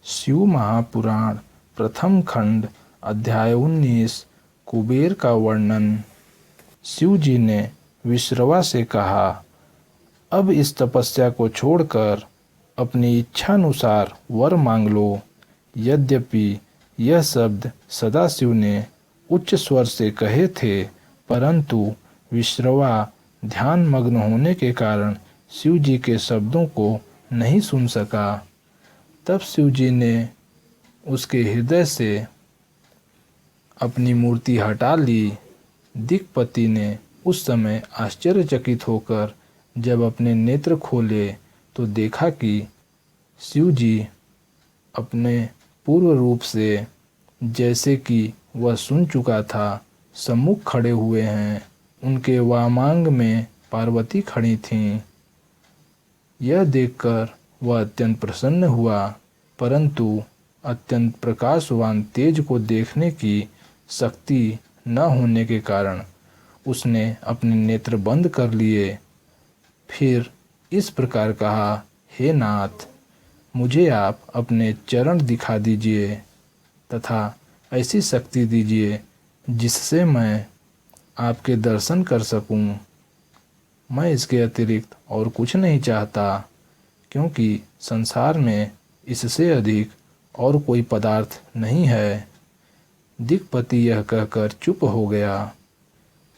शिव महापुराण प्रथम खंड अध्याय 19 कुबेर का वर्णन। शिव जी ने विश्रवा से कहा, अब इस तपस्या को छोड़कर अपनी इच्छानुसार वर मांग लो। यद्यपि यह शब्द सदाशिव ने उच्च स्वर से कहे थे, परंतु विश्रवा ध्यान मग्न होने के कारण शिव जी के शब्दों को नहीं सुन सका। तब शिव जी ने उसके हृदय से अपनी मूर्ति हटा ली। दिक्पति ने उस समय आश्चर्यचकित होकर जब अपने नेत्र खोले तो देखा कि शिव जी अपने पूर्व रूप से, जैसे कि वह सुन चुका था, सम्मुख खड़े हुए हैं। उनके वामांग में पार्वती खड़ी थीं। यह देखकर वह अत्यंत प्रसन्न हुआ, परंतु अत्यंत प्रकाशवान तेज को देखने की शक्ति न होने के कारण उसने अपने नेत्र बंद कर लिए। फिर इस प्रकार कहा, हे नाथ, मुझे आप अपने चरण दिखा दीजिए तथा ऐसी शक्ति दीजिए जिससे मैं आपके दर्शन कर सकूं। मैं इसके अतिरिक्त और कुछ नहीं चाहता, क्योंकि संसार में इससे अधिक और कोई पदार्थ नहीं है। दिक्पति यह कहकर चुप हो गया।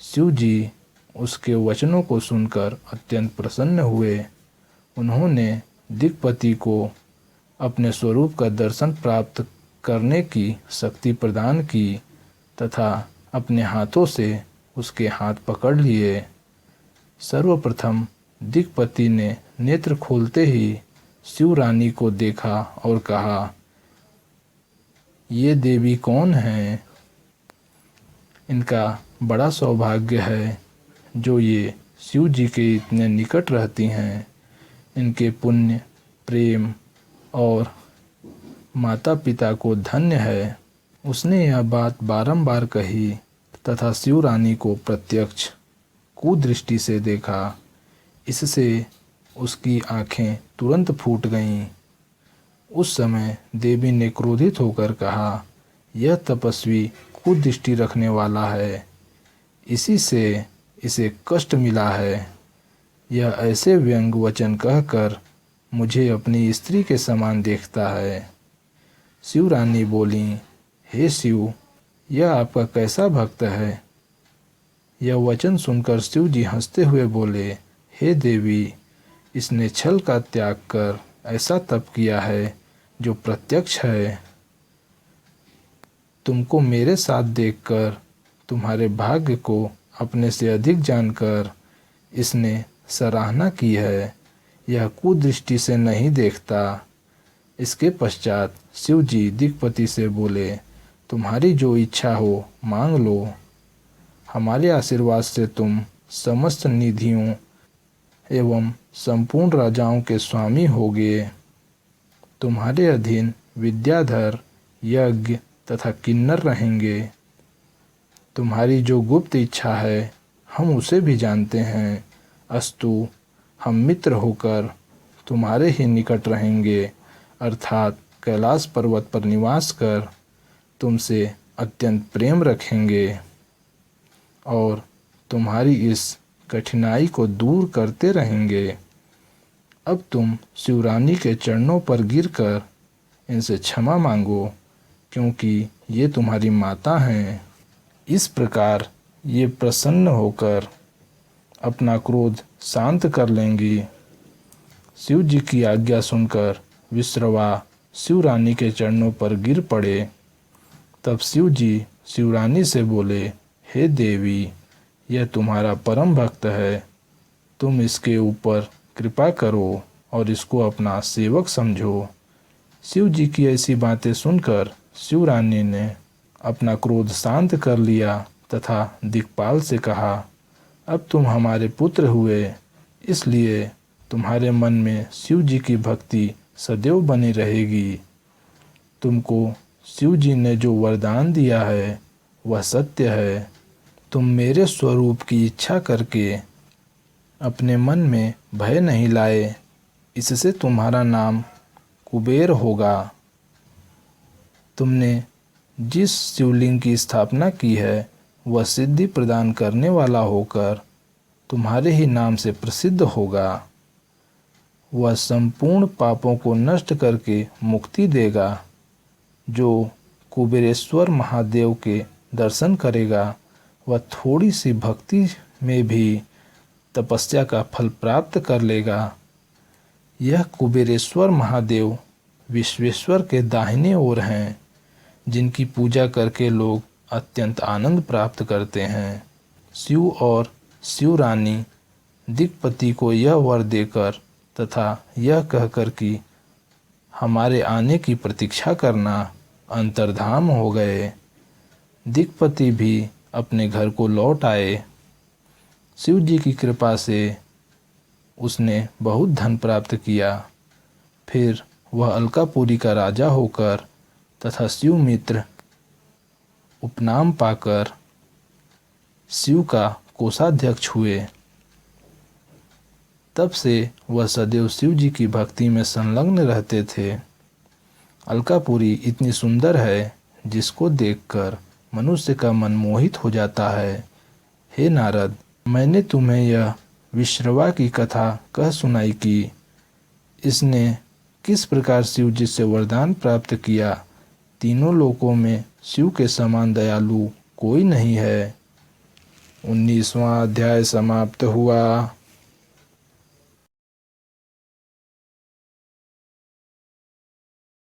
शिव जी उसके वचनों को सुनकर अत्यंत प्रसन्न हुए। उन्होंने दिक्पति को अपने स्वरूप का दर्शन प्राप्त करने की शक्ति प्रदान की तथा अपने हाथों से उसके हाथ पकड़ लिए। सर्वप्रथम दिक्पति ने नेत्र खोलते ही शिव रानी को देखा और कहा, ये देवी कौन हैं? इनका बड़ा सौभाग्य है जो ये शिव जी के इतने निकट रहती हैं। इनके पुण्य, प्रेम और माता पिता को धन्य है। उसने यह बात बारंबार कही तथा शिव रानी को प्रत्यक्ष कुदृष्टि से देखा। इससे उसकी आंखें तुरंत फूट गईं। उस समय देवी ने क्रोधित होकर कहा, यह तपस्वी कुदृष्टि रखने वाला है, इसी से इसे कष्ट मिला है। यह ऐसे व्यंग वचन कहकर मुझे अपनी स्त्री के समान देखता है। शिव रानी बोली, हे शिव, यह आपका कैसा भक्त है? यह वचन सुनकर शिव जी हंसते हुए बोले, हे देवी, इसने छल का त्याग कर ऐसा तप किया है जो प्रत्यक्ष है। तुमको मेरे साथ देखकर, तुम्हारे भाग्य को अपने से अधिक जानकर इसने सराहना की है। यह कुदृष्टि से नहीं देखता। इसके पश्चात शिव जी दिक्पति से बोले, तुम्हारी जो इच्छा हो मांग लो। हमारे आशीर्वाद से तुम समस्त निधियों एवं संपूर्ण राजाओं के स्वामी होगे। तुम्हारे अधीन विद्याधर, यज्ञ तथा किन्नर रहेंगे। तुम्हारी जो गुप्त इच्छा है हम उसे भी जानते हैं। अस्तु, हम मित्र होकर तुम्हारे ही निकट रहेंगे, अर्थात कैलाश पर्वत पर निवास कर तुमसे अत्यंत प्रेम रखेंगे और तुम्हारी इस कठिनाई को दूर करते रहेंगे। अब तुम शिवरानी के चरणों पर गिरकर इनसे क्षमा मांगो, क्योंकि ये तुम्हारी माता हैं। इस प्रकार ये प्रसन्न होकर अपना क्रोध शांत कर लेंगी। शिव जी की आज्ञा सुनकर विश्रवा शिवरानी के चरणों पर गिर पड़े। तब शिव जी शिवरानी से बोले, हे देवी, यह तुम्हारा परम भक्त है। तुम इसके ऊपर कृपा करो और इसको अपना सेवक समझो। शिव जी की ऐसी बातें सुनकर शिवरानी ने अपना क्रोध शांत कर लिया तथा दिक्पाल से कहा, अब तुम हमारे पुत्र हुए, इसलिए तुम्हारे मन में शिव जी की भक्ति सदैव बनी रहेगी। तुमको शिव जी ने जो वरदान दिया है वह सत्य है। तुम मेरे स्वरूप की इच्छा करके अपने मन में भय नहीं लाए, इससे तुम्हारा नाम कुबेर होगा। तुमने जिस शिवलिंग की स्थापना की है वह सिद्धि प्रदान करने वाला होकर तुम्हारे ही नाम से प्रसिद्ध होगा। वह संपूर्ण पापों को नष्ट करके मुक्ति देगा। जो कुबेरेश्वर महादेव के दर्शन करेगा वह थोड़ी सी भक्ति में भी तपस्या का फल प्राप्त कर लेगा। यह कुबेरेश्वर महादेव विश्वेश्वर के दाहिने ओर हैं, जिनकी पूजा करके लोग अत्यंत आनंद प्राप्त करते हैं। शिव और शिवरानी दिक्पति को यह वर देकर तथा यह कहकर कि हमारे आने की प्रतीक्षा करना अंतर्धान हो गए। दिक्पति भी अपने घर को लौट आए। शिव जी की कृपा से उसने बहुत धन प्राप्त किया। फिर वह अलकापुरी का राजा होकर तथा शिव मित्र उपनाम पाकर शिव का कोषाध्यक्ष हुए। तब से वह सदैव शिव जी की भक्ति में संलग्न रहते थे। अलकापुरी इतनी सुंदर है जिसको देखकर मनुष्य का मन मोहित हो जाता है। हे नारद, मैंने तुम्हें यह विश्रवा की कथा कह सुनाई कि इसने किस प्रकार शिव जी से वरदान प्राप्त किया। तीनों लोकों में शिव के समान दयालु कोई नहीं है। 19वां अध्याय समाप्त हुआ।